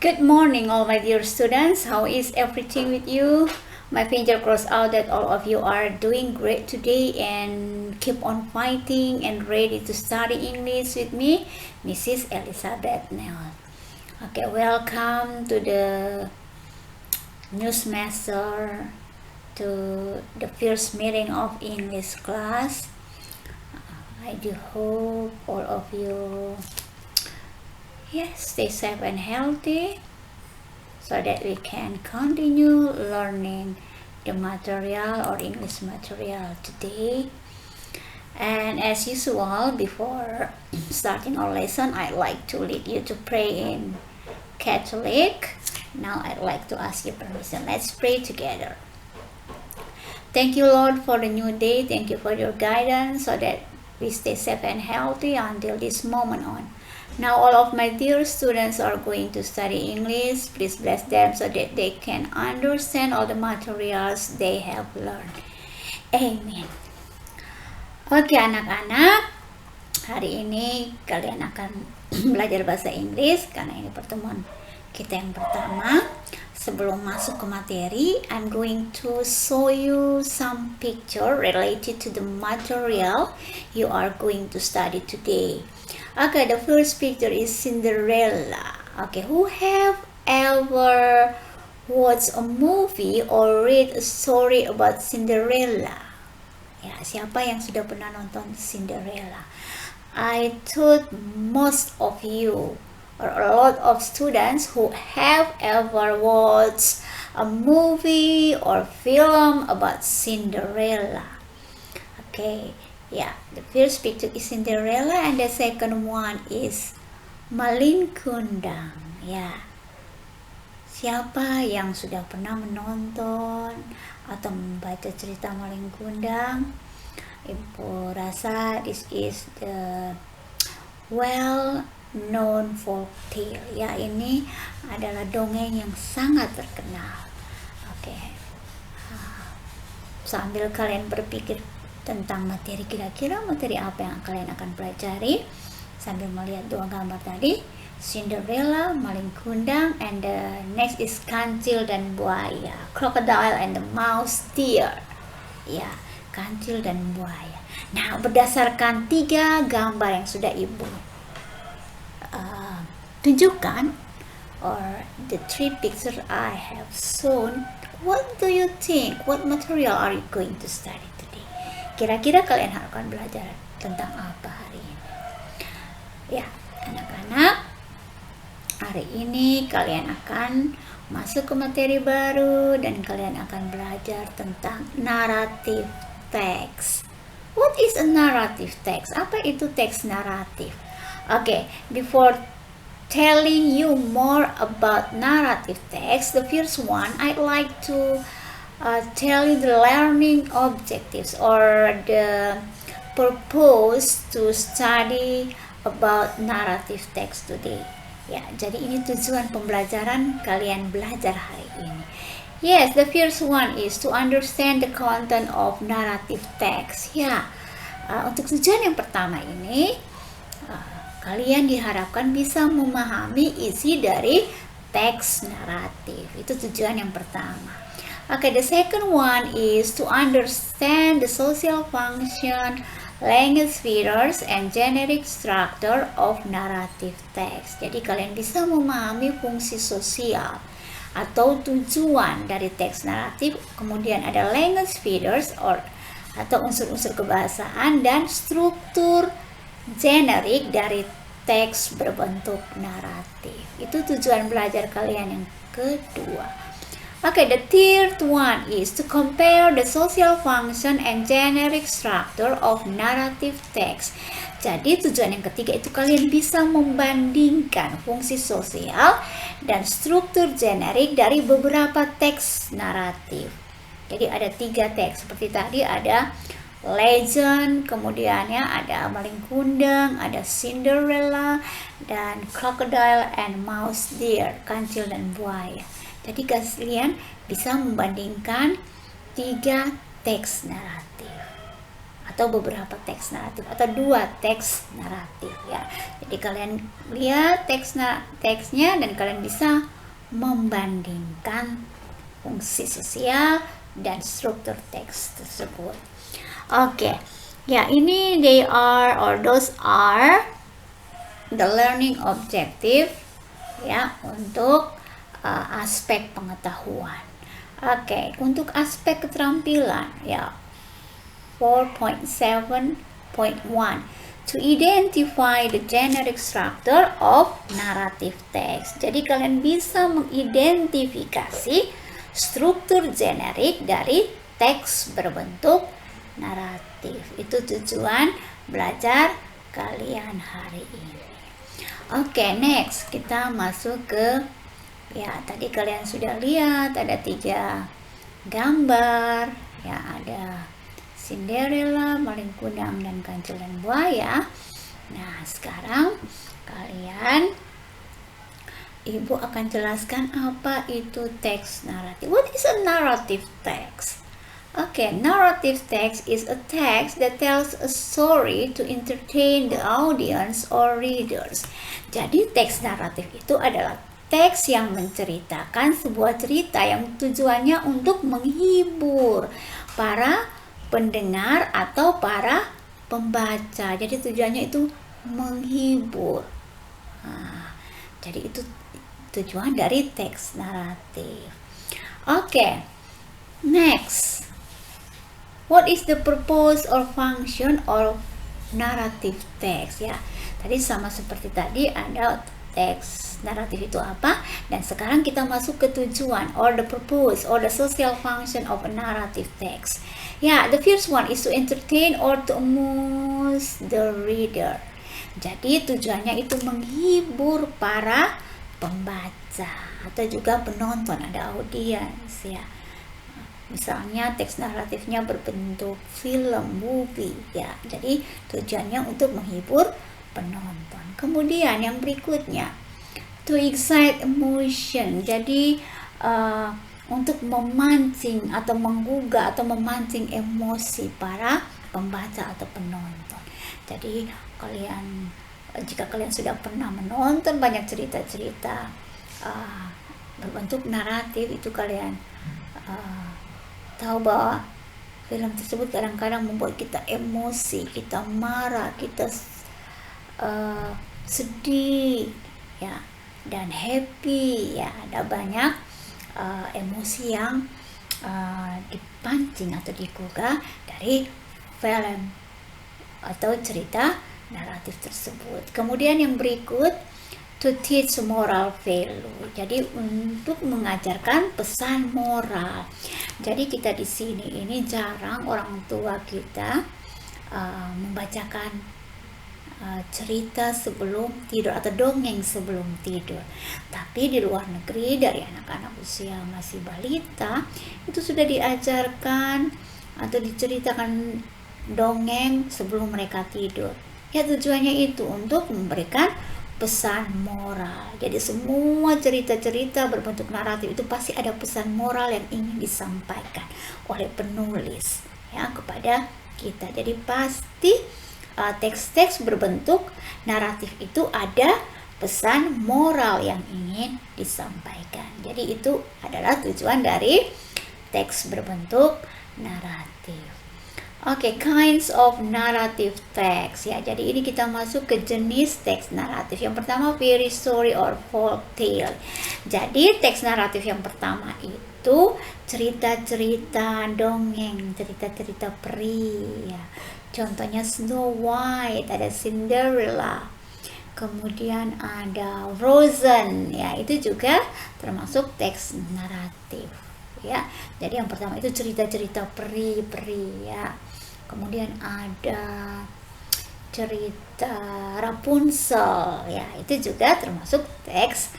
Good morning, all my dear students. How is everything with you? My finger crossed out that all of you are doing great today and keep on fighting and ready to study English with me, Mrs. Elizabeth Nell. Okay, welcome to the new semester, to the first meeting of English class. I do hope all of you stay safe and healthy so that we can continue learning the material or English material today. And as usual, before starting our lesson, I'd like to lead you to pray in Catholic. Now I'd like to ask your permission. Let's pray together. Thank you, Lord, for the new day. Thank you for your guidance so that we stay safe and healthy until this moment on. Now all of my dear students are going to study English. Please bless them so that they can understand all the materials they have learned. Amen. Oke anak-anak, hari ini kalian akan belajar bahasa Inggris karena ini pertemuan kita yang pertama. Sebelum masuk ke materi, I'm going to show you some picture related to the material you are going to study today. Okay, the first picture is Cinderella. Okay, who have ever watched a movie or read a story about Cinderella? Ya, siapa yang sudah pernah nonton Cinderella? I thought most of you or a lot of students who have ever watched a movie or film about Cinderella. Okay, yeah, the first picture is Cinderella and the second one is Malin Kundang. Ya, siapa yang sudah pernah menonton atau membaca cerita Malin Kundang? Ibu rasa this is the well-known folk tale. Ya, ini adalah dongeng yang sangat terkenal. Oke, sambil kalian berpikir tentang materi, kira-kira materi apa yang kalian akan pelajari sambil melihat dua gambar tadi, Cinderella, Malin Kundang, and the next is Kancil dan Buaya, Crocodile and the Mouse Deer. Ya, kancil dan buaya. Nah, berdasarkan 3 gambar yang sudah ibu tunjukkan, or the 3 pictures I have shown, what do you think? What material are you going to study today? Kira-kira kalian akan belajar tentang apa hari ini? Ya, anak-anak, hari ini kalian akan masuk ke materi baru dan kalian akan belajar tentang narrative text. What is a narrative text? Apa itu teks naratif? Okay, before telling you more about narrative text, the first one I'd like to tell you the learning objectives or the purpose to study about narrative text today. Ya, jadi ini tujuan pembelajaran kalian belajar hari ini. Yes, the first one is to understand the content of narrative text. Ya, untuk tujuan yang pertama ini, kalian diharapkan bisa memahami isi dari teks naratif. Itu tujuan yang pertama. Okay, the second one is to understand the social function, language features, and generic structure of narrative text. Jadi kalian bisa memahami fungsi sosial atau tujuan dari teks naratif, kemudian ada language features atau unsur-unsur kebahasaan, dan struktur generik dari teks berbentuk naratif. Itu tujuan belajar kalian yang kedua. Okay, the third one is to compare the social function and generic structure of narrative text. Jadi tujuan yang ketiga itu kalian bisa membandingkan fungsi sosial dan struktur generik dari beberapa teks naratif. Jadi ada 3 teks seperti tadi, ada legend, kemudian ya ada Malin Kundang, ada Cinderella, dan Crocodile and Mouse Deer, kancil dan buaya. Jadi kalian bisa membandingkan 3 teks naratif atau beberapa teks naratif atau 2 teks naratif ya. Jadi kalian lihat teksnya dan kalian bisa membandingkan fungsi sosial dan struktur teks tersebut. Oke. Ya, ini those are the learning objective ya untuk aspek pengetahuan. Oke, untuk aspek keterampilan ya 4.7.1 to identify the generic structure of narrative text. Jadi kalian bisa mengidentifikasi struktur generik dari teks berbentuk naratif. Itu tujuan belajar kalian hari ini. Oke, next kita masuk ke ya tadi kalian sudah lihat ada 3 gambar ya, ada Cinderella, maling kundang dan kancil dan buaya. Nah, sekarang Ibu akan jelaskan apa itu teks naratif. What is a narrative text? Okay, narrative text is a text that tells a story to entertain the audience or readers. Jadi teks naratif itu adalah teks yang menceritakan sebuah cerita yang tujuannya untuk menghibur para pendengar atau para pembaca. Jadi tujuannya itu menghibur. Nah, jadi itu tujuan dari teks naratif. Oke, next. What is the purpose or function of narrative text? Ya, tadi sama seperti tadi ada teks naratif itu apa, dan sekarang kita masuk ke tujuan or the purpose or the social function of a narrative text. Ya, the first one is to entertain or to amuse the reader. Jadi tujuannya itu menghibur para pembaca atau juga penonton, ada audiens ya. Misalnya teks naratifnya berbentuk film, movie ya. Jadi tujuannya untuk menghibur penonton. Kemudian yang berikutnya, to excite emotion. Jadi untuk memancing atau menggugah atau memancing emosi para pembaca atau penonton. Jadi jika kalian sudah pernah menonton banyak cerita-cerita berbentuk naratif, itu kalian tahu bahwa film tersebut kadang-kadang membuat kita emosi, kita marah, kita sedih ya, dan happy ya. Ada banyak emosi yang dipancing atau digugah dari film atau cerita naratif tersebut. Kemudian yang berikut, to teach moral value. Jadi untuk mengajarkan pesan moral. Jadi kita di sini ini jarang orang tua kita membacakan cerita sebelum tidur atau dongeng sebelum tidur. Tapi di luar negeri dari anak-anak usia masih balita itu sudah diajarkan atau diceritakan dongeng sebelum mereka tidur. Ya, tujuannya itu untuk memberikan pesan moral. Jadi semua cerita-cerita berbentuk naratif itu pasti ada pesan moral yang ingin disampaikan oleh penulis ya kepada kita. Jadi pasti teks-teks berbentuk naratif itu ada pesan moral yang ingin disampaikan. Jadi itu adalah tujuan dari teks berbentuk naratif. Oke, kinds of narrative text ya. Jadi ini kita masuk ke jenis teks naratif. Yang pertama, fairy story or folk tale. Jadi teks naratif yang pertama itu cerita-cerita dongeng, cerita-cerita peri ya. Contohnya Snow White, ada Cinderella, kemudian ada Frozen ya, itu juga termasuk teks naratif ya. Jadi yang pertama itu cerita-cerita peri-peri ya. Kemudian ada cerita Rapunzel ya, itu juga termasuk teks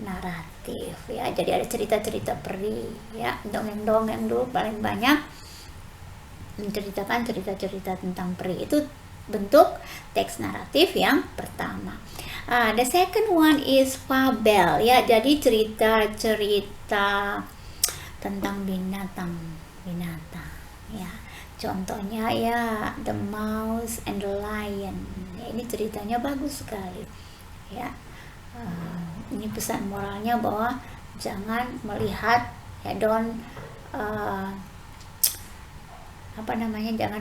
naratif ya. Jadi ada cerita-cerita peri ya, dongeng-dongeng dulu paling banyak menceritakan cerita-cerita tentang peri, itu bentuk teks naratif yang pertama. The second one is fabel ya, jadi cerita-cerita tentang binatang ya. Contohnya ya The Mouse and the Lion. Ya, ini ceritanya bagus sekali. Ya, ini pesan moralnya bahwa jangan melihat, ya jangan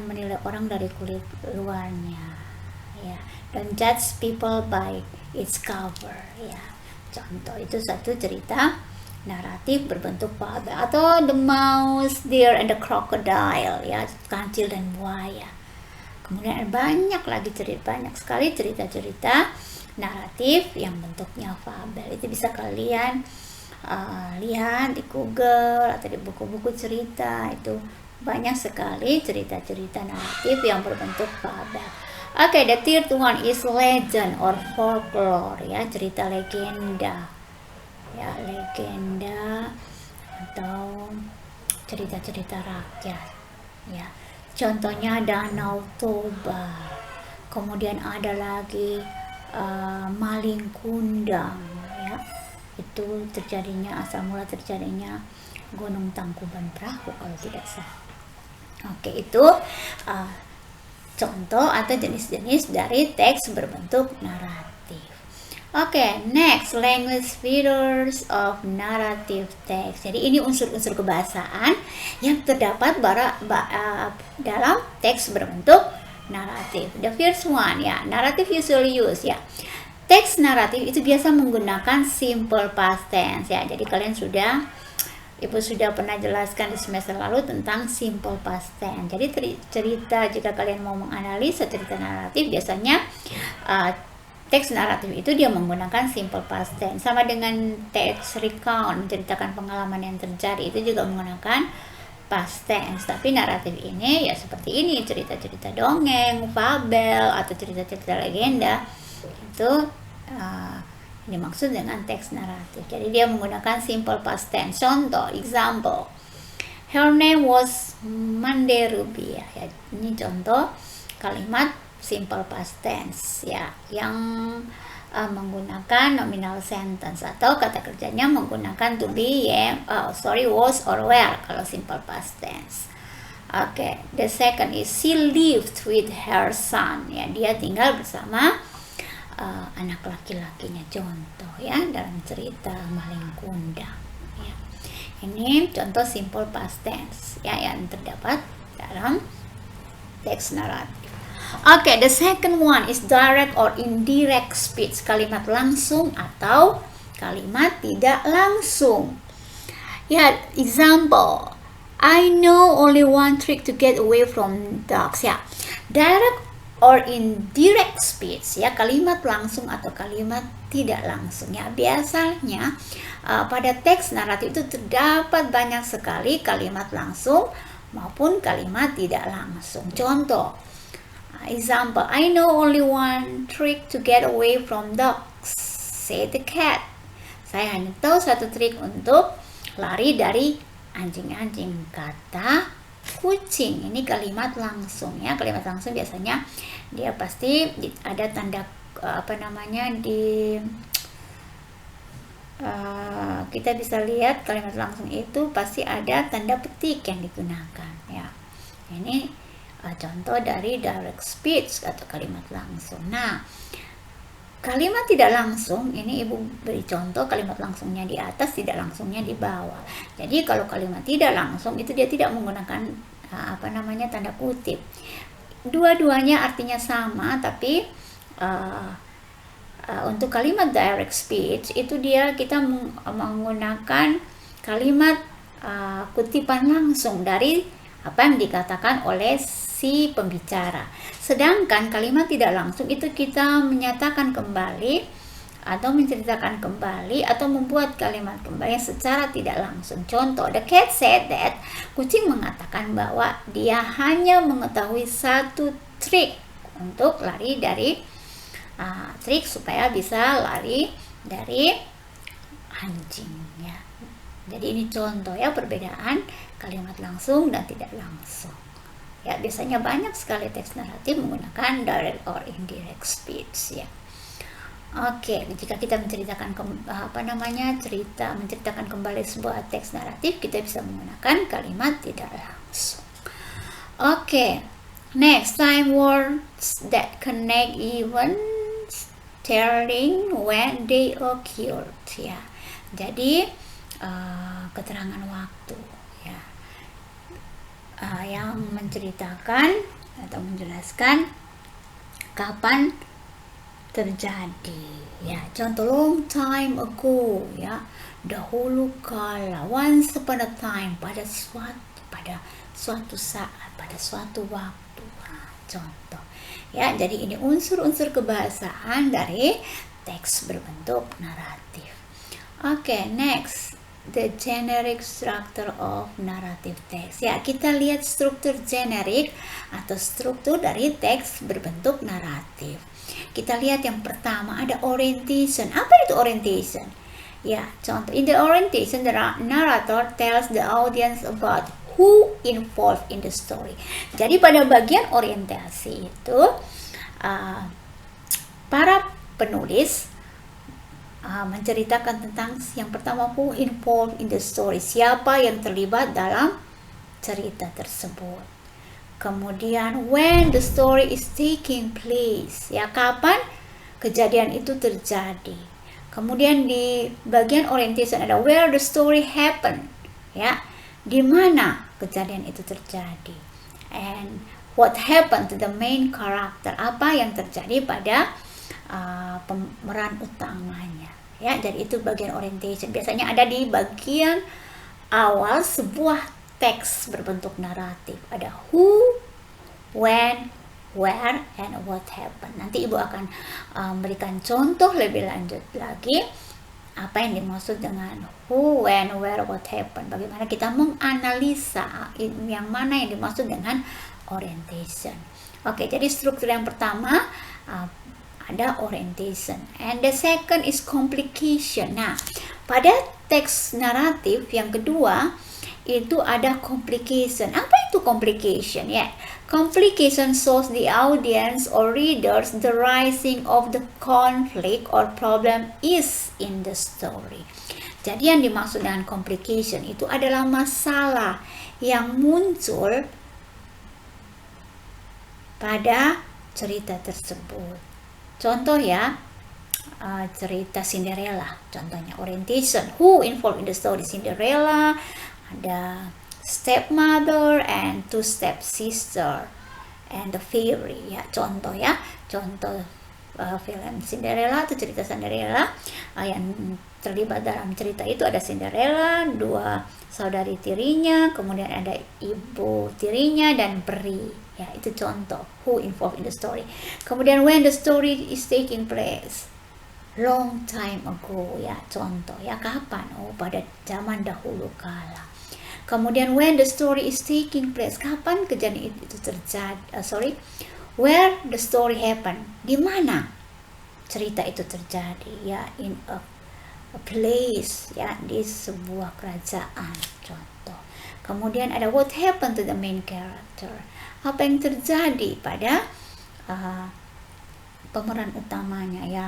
menilai orang dari kulit luarnya. Ya, don't judge people by its cover. Ya, contoh itu satu cerita naratif berbentuk fabel, atau The Mouse, Deer, and the Crocodile, ya, kancil dan buaya. Kemudian banyak sekali cerita-cerita naratif yang bentuknya fabel. Itu bisa kalian lihat di Google atau di buku-buku cerita. Itu banyak sekali cerita-cerita naratif yang berbentuk fabel. Oke, the third one is legend or folklore, ya, cerita legenda. Ya, legenda atau cerita-cerita rakyat, ya. Contohnya Danau Toba. Kemudian ada lagi Maling Kundang, ya. Itu asal mula terjadinya Gunung Tangkuban Perahu kalau tidak salah. Oke, itu contoh atau jenis-jenis dari teks berbentuk naratif. Oke, next, language features of narrative text. Jadi ini unsur-unsur kebahasaan yang terdapat dalam teks berbentuk naratif. The first one, ya, narrative usually use, ya. Teks naratif itu biasa menggunakan simple past tense, ya. Jadi Ibu sudah pernah jelaskan di semester lalu tentang simple past tense. Jadi jika kalian mau menganalisa cerita naratif, biasanya teks naratif itu dia menggunakan simple past tense. Sama dengan teks recount, menceritakan pengalaman yang terjadi, itu juga menggunakan past tense. Tapi naratif ini ya seperti ini, cerita-cerita dongeng, fabel, atau cerita-cerita legenda. Itu dimaksud dengan teks naratif. Jadi dia menggunakan simple past tense. Contoh, example, her name was Mande Ruby. Ya, ini contoh kalimat simple past tense, ya, yang menggunakan nominal sentence, atau kata kerjanya menggunakan to be, was or were kalau simple past tense. Oke, the second is she lived with her son. Ya, dia tinggal bersama anak laki-lakinya. Contoh, ya, dalam cerita Maling Kundang. Ya. Ini contoh simple past tense, ya, yang terdapat dalam teks naratif. Oke, the second one is direct or indirect speech, kalimat langsung atau kalimat tidak langsung. Ya, example, I know only one trick to get away from dogs. Ya, direct or indirect speech, ya, kalimat langsung atau kalimat tidak langsung. Ya, biasanya pada teks naratif itu terdapat banyak sekali kalimat langsung maupun kalimat tidak langsung. Contoh, example, I know only one trick to get away from dogs, said the cat. Saya hanya tahu satu trik untuk lari dari anjing-anjing, kata kucing. Ini kalimat langsung, ya. Kalimat langsung biasanya dia pasti ada tanda kita bisa lihat kalimat langsung itu pasti ada tanda petik yang digunakan, ya. Ini contoh dari direct speech atau kalimat langsung. Nah, kalimat tidak langsung ini Ibu beri contoh, kalimat langsungnya di atas, tidak langsungnya di bawah. Jadi kalau kalimat tidak langsung itu dia tidak menggunakan tanda kutip. Dua-duanya artinya sama, tapi untuk kalimat direct speech itu kita menggunakan kalimat kutipan langsung dari apa yang dikatakan oleh si pembicara. Sedangkan kalimat tidak langsung itu kita menyatakan kembali atau menceritakan kembali atau membuat kalimat kembali secara tidak langsung. Contoh, the cat said that, kucing mengatakan bahwa dia hanya mengetahui satu trik untuk lari dari trik supaya bisa lari dari anjing, ya. Jadi ini contoh, ya, perbedaan kalimat langsung dan tidak langsung. Ya, biasanya banyak sekali teks naratif menggunakan direct or indirect speech, ya. Oke, jika kita menceritakan menceritakan kembali sebuah teks naratif, kita bisa menggunakan kalimat tidak langsung. Okay, next, time words that connect events telling when they occurred. Ya, jadi keterangan waktu, ya, yang menceritakan atau menjelaskan kapan terjadi. Ya, contoh long time ago, ya, dahulu kala, once upon a time, pada suatu saat, pada suatu waktu. Contoh, ya, jadi ini unsur-unsur kebahasaan dari teks berbentuk naratif. Okay, next, the generic structure of narrative text. Ya, kita lihat struktur generik atau struktur dari teks berbentuk naratif. Kita lihat yang pertama ada orientation. Apa itu orientation? Ya, contoh, in the orientation, the narrator tells the audience about who involved in the story. Jadi pada bagian orientasi itu para penulis menceritakan tentang yang pertama, who involved in the story, siapa yang terlibat dalam cerita tersebut. Kemudian when the story is taking place, ya, kapan kejadian itu terjadi. Kemudian di bagian orientation ada where the story happen, ya, di mana kejadian itu terjadi. And what happened to the main character, apa yang terjadi pada pemeran utamanya. Ya, jadi itu bagian orientation. Biasanya ada di bagian awal sebuah teks berbentuk naratif. Ada who, when, where, and what happened. Nanti Ibu akan memberikan contoh lebih lanjut lagi apa yang dimaksud dengan who, when, where, what happened. Bagaimana kita menganalisa yang mana yang dimaksud dengan orientation. Oke, jadi struktur yang pertama ada orientation, and the second is complication. Nah, pada teks naratif yang kedua itu ada complication. Apa itu complication? Ya, complication shows the audience or readers the rising of the conflict or problem is in the story. Jadi yang dimaksud dengan complication itu adalah masalah yang muncul pada cerita tersebut. Contoh, ya, cerita Cinderella, contohnya orientation, who involved in the story, Cinderella, ada stepmother and two stepsister and the fairy, ya, contoh, ya, contoh film Cinderella atau cerita Cinderella yang terlibat dalam cerita itu ada Cinderella, dua saudari tirinya, kemudian ada ibu tirinya dan peri. Ya, itu contoh who involved in the story. Kemudian when the story is taking place, long time ago, ya, contoh, ya, kapan? Oh, pada zaman dahulu kala. Kemudian when the story is taking place, kapan kejadian itu terjadi? Where the story happen, di mana cerita itu terjadi? Ya, in a place, ya, di sebuah kerajaan, contoh. Kemudian ada what happened to the main character, apa yang terjadi pada pemeran utamanya, ya,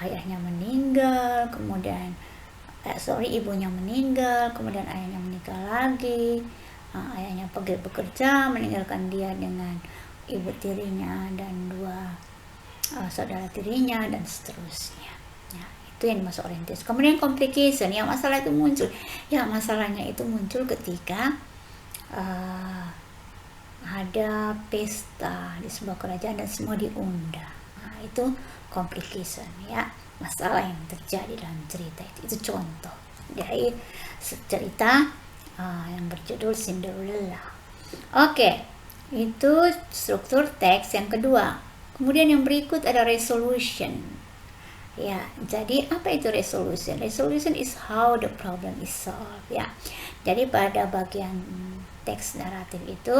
ayahnya meninggal, kemudian ibunya meninggal, kemudian ayahnya meninggal lagi, ayahnya pergi bekerja meninggalkan dia dengan ibu tirinya dan dua saudara tirinya dan seterusnya. Ya, itu yang dimaksud orientation. Kemudian complication, ya, masalah itu muncul. Ya, masalahnya itu muncul ketika ada pesta di sebuah kerajaan dan semua diundang. Nah, itu complication, ya, masalah yang terjadi dalam cerita itu contoh dari cerita yang berjudul Cinderella. Oke, itu struktur teks yang kedua. Kemudian yang berikut ada resolution. Ya, jadi apa itu resolution? Resolution is how the problem is solved, ya. Jadi pada bagian teks naratif itu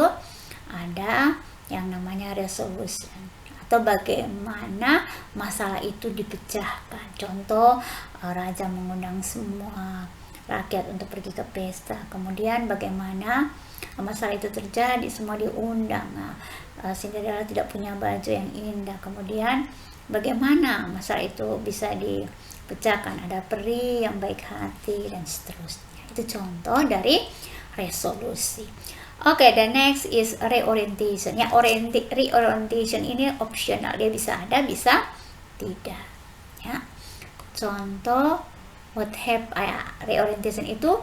ada yang namanya resolution atau bagaimana masalah itu dipecahkan. Contoh, raja mengundang semua rakyat untuk pergi ke pesta, kemudian bagaimana masalah itu terjadi, semua diundang. Cinderella tidak punya baju yang indah, kemudian bagaimana masalah itu bisa dipecahkan, ada peri yang baik hati dan seterusnya. Itu contoh dari resolusi. Oke, the next is reorientation. Ya, reorientation ini optional. Dia bisa ada, bisa tidak. Ya. Contoh reorientation itu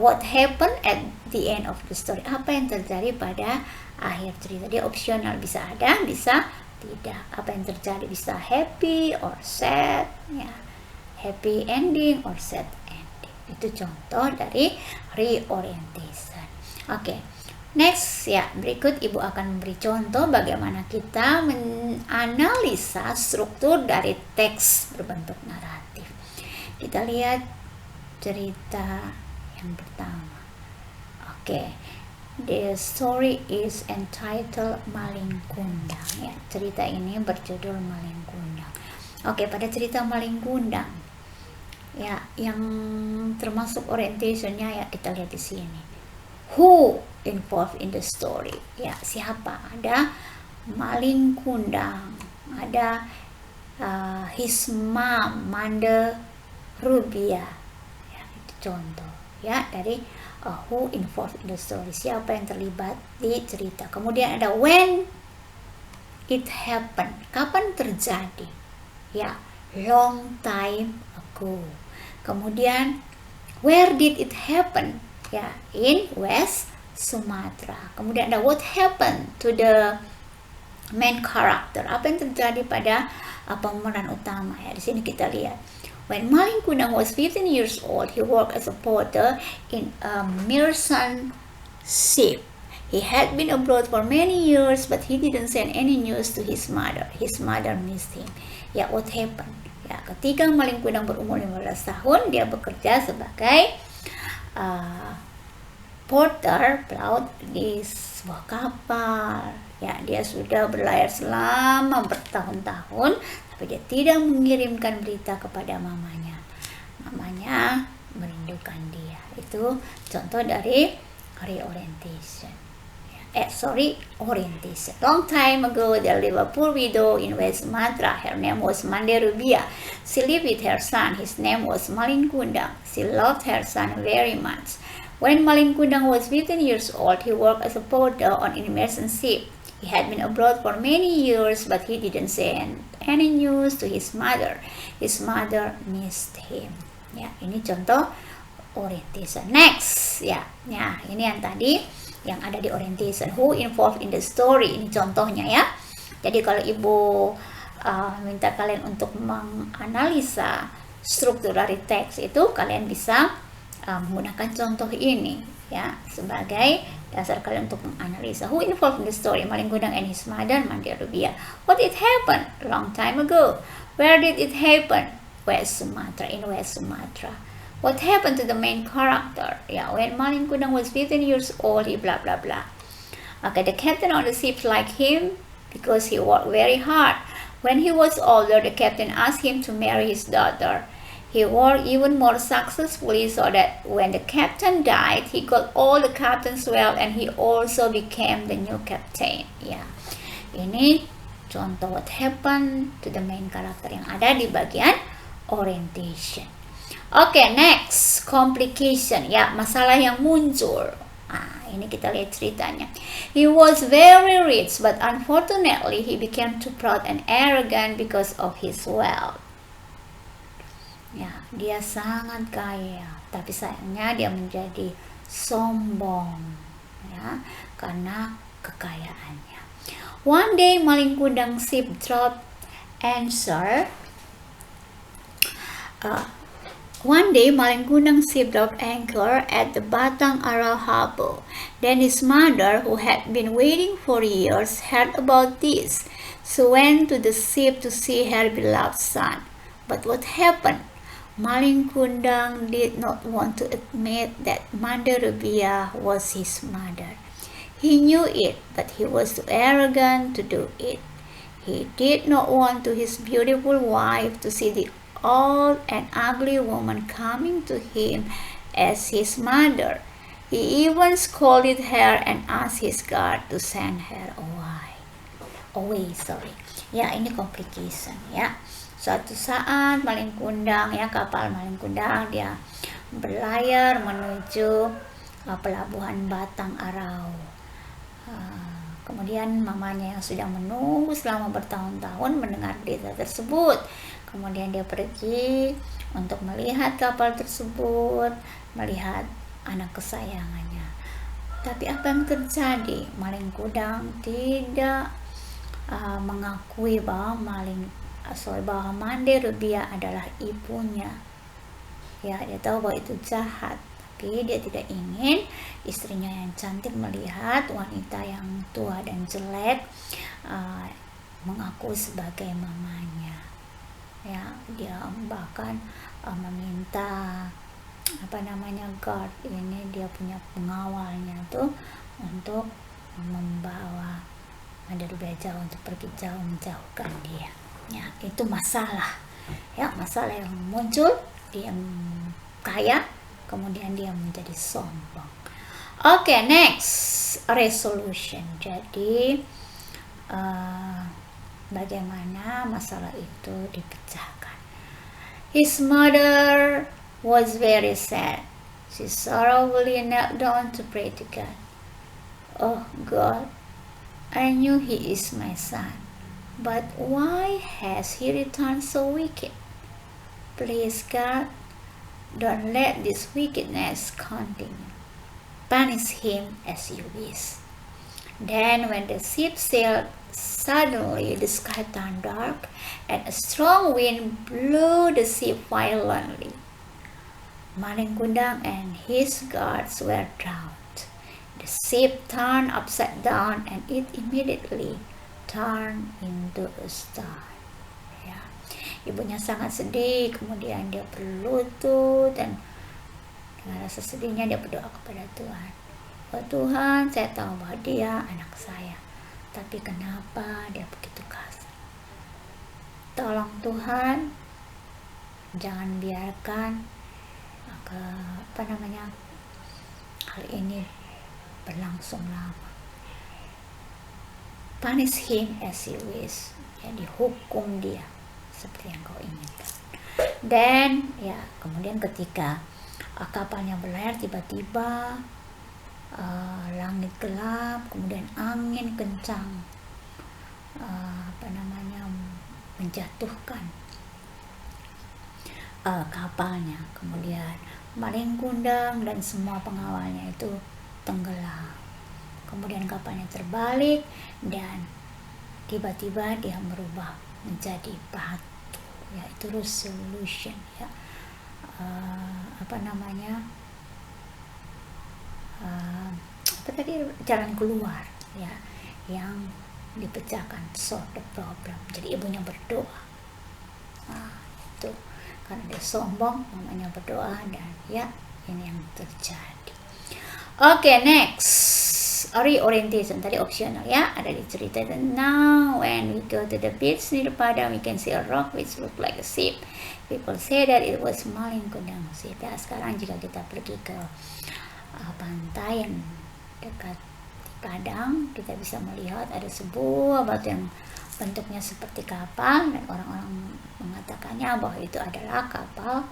what happened at the end of the story. Apa yang terjadi pada akhir cerita. Dia optional, bisa ada, bisa tidak. Apa yang terjadi, bisa happy or sad, ya. Happy ending or sad ending. Itu contoh dari reorientation. Oke. Next, ya, berikut Ibu akan memberi contoh bagaimana kita menganalisa struktur dari teks berbentuk naratif. Kita lihat cerita yang pertama. Oke. The story is entitled Maling Kundang. Ya, cerita ini berjudul Maling Kundang. Oke, pada cerita Maling Kundang, ya, yang termasuk orientationnya, ya, kita lihat di sini. Who involved in the story? Ya, siapa? Ada Maling Kundang, ada his mom, Manda Rubia. Ya, itu contoh, ya, dari who involved in the story, siapa yang terlibat di cerita. Kemudian ada when it happened, kapan terjadi, ya, long time ago. Kemudian where did it happen, ya, in West Sumatra. Kemudian ada what happened to the main character, apa yang terjadi pada pemeran utama. Ya, di sini kita lihat. When Maling Kundang was 15 years old, he worked as a porter in a merchant ship. He had been abroad for many years, but he didn't send any news to his mother. His mother missed him. Ya, what happened? Ya, ketika Maling Kundang berumur 15 tahun, dia bekerja sebagai porter, pelaut di sebuah kapal. Ya, dia sudah berlayar selama bertahun-tahun, tapi dia tidak mengirimkan berita kepada mamanya. Mamanya merindukan dia. Itu contoh dari reorientation. Orientation. Long time ago, there lived a poor widow in West Sumatra. Her name was Manda Rubia. She lived with her son. His name was Maling Kundang. She loved her son very much. When Maling Kundang was 15 years old, he worked as a porter on an merchant ship. He had been abroad for many years, but he didn't send any news to his mother. His mother missed him. Ya, ini contoh orientation. Next, ya, ini yang tadi yang ada di orientation. Who involved in the story? Ini contohnya, ya. Jadi kalau Ibu minta kalian untuk menganalisa struktur dari teks itu, kalian bisa menggunakan contoh ini, ya, sebagai dasar kalian untuk menganalisa. Who involved in the story? Maling Kundang and his mother, Manda Rubia. What it happened? Long time ago. Where did it happen? West Sumatra, in West Sumatra. What happened to the main character? Yeah, when Maling Kundang was 15 years old, he blah blah blah. Okay, the captain on the ship liked him because he worked very hard. When he was older, the captain asked him to marry his daughter. He worked even more successfully so that when the captain died, he got all the captain's wealth and he also became the new captain. Ya, ini contoh what happened to the main character yang ada di bagian orientation. Oke, next, complication. Ya, masalah yang muncul. Ini kita lihat ceritanya. He was very rich, but unfortunately he became too proud and arrogant because of his wealth. Ya, dia sangat kaya, tapi sayangnya dia menjadi sombong, ya, karena kekayaannya. One day Maling Kundang ship dropped anchor. One day Maling Kundang ship dropped anchor at the Batang Arau harbor. Then his mother, who had been waiting for years, heard about this. She went to the ship to see her beloved son. But what happened? Maling Kundang did not want to admit that Manda Rubia was his mother. He knew it, but he was too arrogant to do it. He did not want his beautiful wife to see the old and ugly woman coming to him as his mother. He even scolded her and asked his guard to send her away. Ya, ini complication, ya. Suatu saat Maling Kundang, ya, kapal Maling Kundang, dia berlayar menuju pelabuhan Batang Arau. Kemudian mamanya yang sudah menunggu selama bertahun-tahun mendengar berita tersebut. Kemudian dia pergi untuk melihat kapal tersebut, melihat anak kesayangannya. Tapi apa yang terjadi? Maling kundang tidak mengakui bahwa bahwa Mande Rubia adalah ibunya. Ya, dia tahu bahwa itu jahat, tapi dia tidak ingin istrinya yang cantik melihat wanita yang tua dan jelek mengaku sebagai mamanya. Ya, dia bahkan meminta guard ini, dia punya pengawalnya tuh untuk membawa Mande Rubia jauh, untuk pergi jauh menjauhkan dia. Ya, itu masalah. Ya, masalah yang muncul, dia kaya, kemudian dia menjadi sombong. Oke, next, resolution. Jadi bagaimana masalah itu dipecahkan. His mother was very sad. She sorrowfully knelt down to pray to God. Oh God, I knew he is my son, but why has he returned so wicked? Please God, don't let this wickedness continue. Punish him as you wish. Then when the ship sailed, suddenly the sky turned dark, and a strong wind blew the ship violently. Maling kundang and his guards were drowned. The ship turned upside down, and it immediately turned into a star. Ya. Ibunya sangat sedih, kemudian dia berlutut, dan dengan rasa sedihnya dia berdoa kepada Tuhan. Oh Tuhan, saya tahu bahwa dia anak saya, tapi kenapa dia begitu kasar? Tolong Tuhan, jangan biarkan hal ini berlangsung lama. Punish him as you wish. Ya, dihukum dia seperti yang kau inginkan. Dan ya, kemudian ketika kapalnya berlayar, tiba-tiba langit gelap, kemudian angin kencang menjatuhkan kapalnya. Kemudian maling kundang dan semua pengawalnya itu tenggelam. Kemudian kapalnya terbalik dan tiba-tiba dia berubah menjadi batu. Ya, itu resolution, ya. Jalan keluar, ya, yang dipecahkan, solve the problem. Jadi ibunya berdoa. Itu karena dia sombong, mamanya berdoa, dan ya, ini yang terjadi. Oke, next, reorientation. Tadi optional, ya, ada di cerita. Now when we go to the beach near Padang, we can see a rock which look like a ship. People say that it was maling kundang ship. Ya, sekarang jika kita pergi ke pantai yang dekat di Padang, kita bisa melihat ada sebuah batu yang bentuknya seperti kapal, dan orang-orang mengatakannya bahwa itu adalah kapal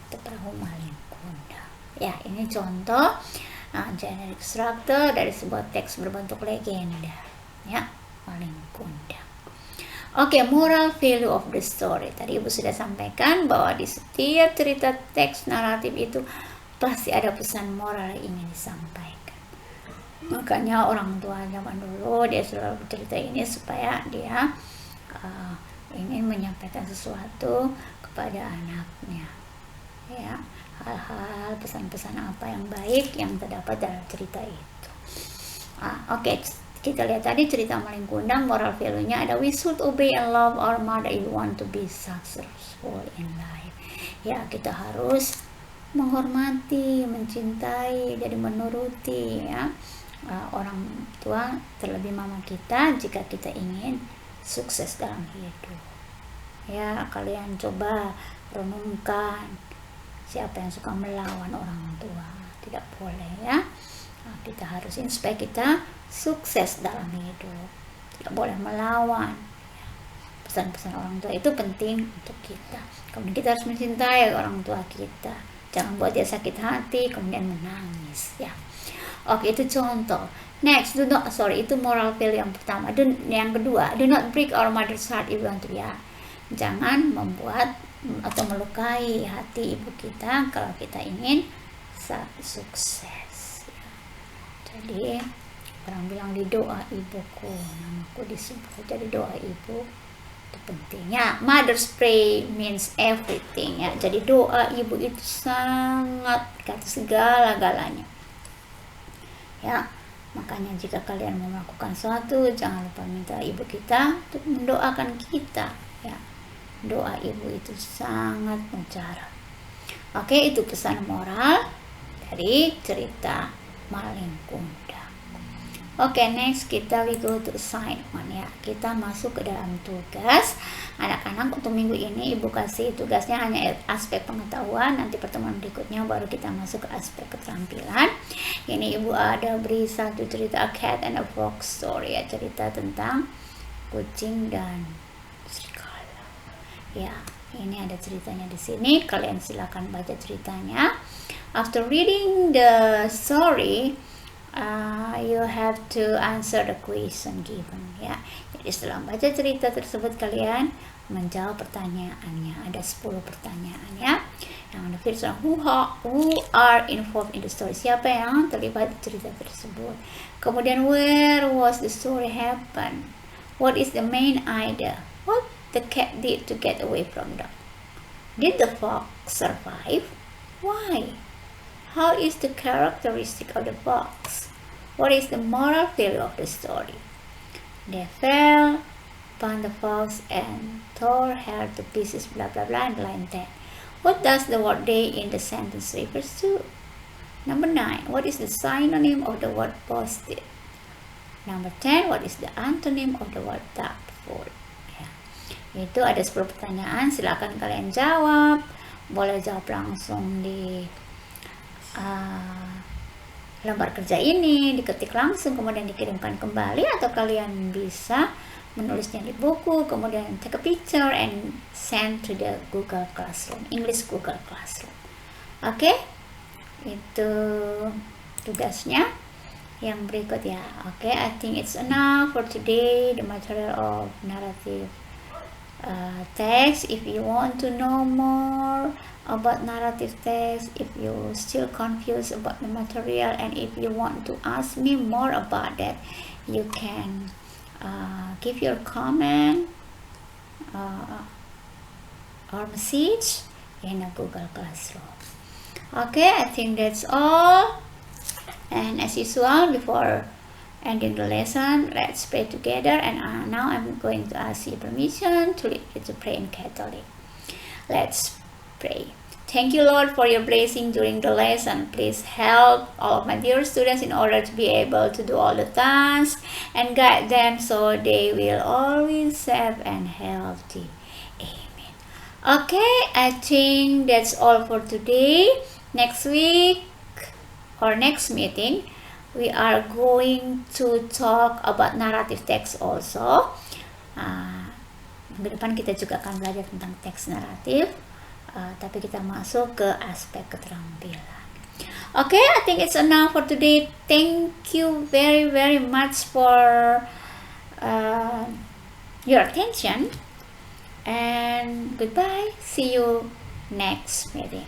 atau perahu maling kundang. Ya, ini contoh generic structure dari sebuah teks berbentuk legenda, ya, maling kundang. Oke, moral value of the story. Tadi Ibu sudah sampaikan bahwa di setiap cerita teks naratif itu pasti ada pesan moral yang ingin disampaikan. Makanya orang tua zaman dulu dia selalu bercerita ini supaya dia ingin menyampaikan sesuatu kepada anaknya, ya, hal-hal pesan-pesan apa yang baik yang terdapat dalam cerita itu. Oke, kita lihat tadi cerita maling kundang, moral value-nya ada, we should obey and love our mother if we want to be successful in life. Ya, kita harus menghormati, mencintai, jadi menuruti, ya, orang tua, terlebih mama kita, jika kita ingin sukses dalam hidup. Ya, kalian coba renungkan, siapa yang suka melawan orang tua? Tidak boleh, ya. Kita harus supaya kita sukses dalam hidup, tidak boleh melawan. Pesan-pesan orang tua itu penting untuk kita. Kemudian kita harus mencintai orang tua kita, Jangan buat dia sakit hati kemudian menangis ya. Oke, itu contoh. Next, itu moral value yang pertama. Yang kedua, do not break our mother's heart if you want to, ya. Jangan membuat atau melukai hati ibu kita kalau kita ingin sukses. Jadi orang bilang di doa ibuku, namaku disebut, jadi doa ibu itu pentingnya. Mother's pray means everything ya. Jadi doa ibu itu sangat kata segala-galanya. Ya, makanya jika kalian mau melakukan sesuatu, jangan lupa minta ibu kita untuk mendoakan kita. Ya, doa ibu itu sangat mujarab. Oke, itu pesan moral dari cerita Maling Kundang. Oke, next we go to assignment ya. Kita masuk ke dalam tugas. Anak-anak, untuk minggu ini ibu kasih tugasnya hanya aspek pengetahuan. Nanti pertemuan berikutnya baru kita masuk ke aspek keterampilan. Ini ibu ada beri satu cerita, A Cat and a Fox story ya, cerita tentang kucing dan serigala. Ya, ini ada ceritanya di sini. Kalian silakan baca ceritanya. After reading the story, you have to answer the question given ya. Jadi setelah baca cerita tersebut kalian menjawab pertanyaannya. Ada 10 pertanyaan ya. Yang the first one, who are involved in the story? Siapa yang terlibat di cerita tersebut? Kemudian where was the story happen? What is the main idea? What the cat did to get away from dog? Did the fox survive? Why? How is the characteristic of the fox? What is the moral value of the story? They fell upon the fox and tore her to pieces, blah blah blah, and line 10. What does the word day in the sentence refers to? Number 9. What is the synonym of the word posted? Number 10. What is the antonym of the word doubtful? Ya. Itu ada 10 pertanyaan, silakan kalian jawab. Boleh jawab langsung di lembar kerja ini, diketik langsung kemudian dikirimkan kembali, atau kalian bisa menulisnya di buku kemudian take a picture and send to the Google Classroom, English Google Classroom. Oke, itu tugasnya. Yang berikut ya. Oke, I think it's enough for today, the material of narrative text. If you want to know more about narrative text, if you still confused about the material, and if you want to ask me more about that, you can give your comment or message in a Google Classroom. Okay, I think that's all. And as usual, before ending the lesson, let's pray together. And now I'm going to ask you permission to lead you to pray in Catholic. Let's pray. Thank you, Lord, for your blessing during the lesson. Please help all of my dear students in order to be able to do all the tasks, and guide them so they will always safe and healthy. Amen. Okay, I think that's all for today. Next week or next meeting, we are going to talk about narrative text also. Minggu depan kita juga akan belajar tentang teks naratif, tapi kita masuk ke aspek keterampilan. Okay, I think it's enough for today. Thank you very very much for your attention, and goodbye. See you next meeting.